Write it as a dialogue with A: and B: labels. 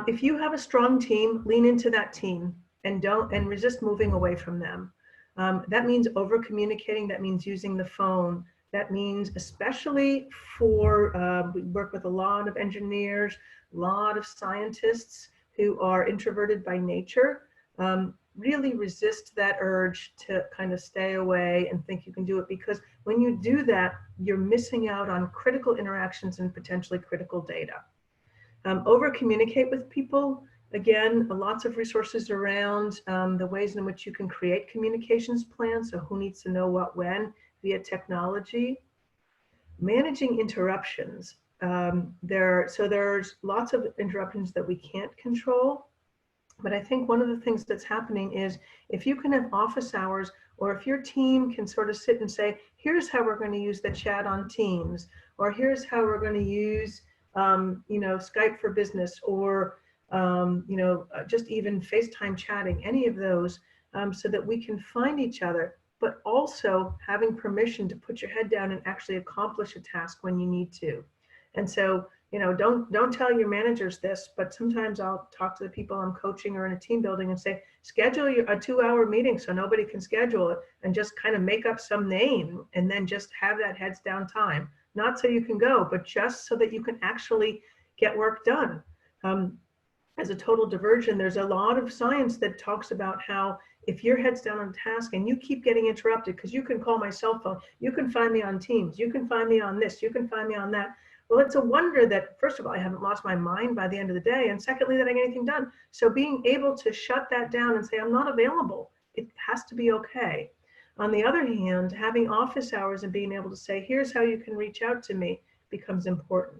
A: If you have a strong team, lean into that team and don't and resist moving away from them. That means over communicating. That means using the phone. That means, especially for, we work with a lot of engineers, a lot of scientists who are introverted by nature. Really resist that urge to kind of stay away and think you can do it, because when you do that, you're missing out on critical interactions and potentially critical data. Over communicate with people. Again, lots of resources around the ways in which you can create communications plans. So who needs to know what when via technology. Managing interruptions. There's lots of interruptions that we can't control. But I think one of the things that's happening is, if you can have office hours, or if your team can sort of sit and say, here's how we're going to use the chat on Teams, or here's how we're going to use Skype for Business, or just even FaceTime chatting, any of those, so that we can find each other, but also having permission to put your head down and actually accomplish a task when you need to. And so, don't tell your managers this, but sometimes I'll talk to the people I'm coaching or in a team building and say, schedule a 2-hour meeting so nobody can schedule it, and just kind of make up some name and then just have that heads down time. Not so you can go, but just so that you can actually get work done. As a total diversion, there's a lot of science that talks about how if your head's down on a task and you keep getting interrupted, because you can call my cell phone, you can find me on Teams, you can find me on this, you can find me on that. Well, it's a wonder that, first of all, I haven't lost my mind by the end of the day, and secondly, that I get anything done. So being able to shut that down and say, I'm not available, it has to be okay. On the other hand, having office hours and being able to say, here's how you can reach out to me, becomes important.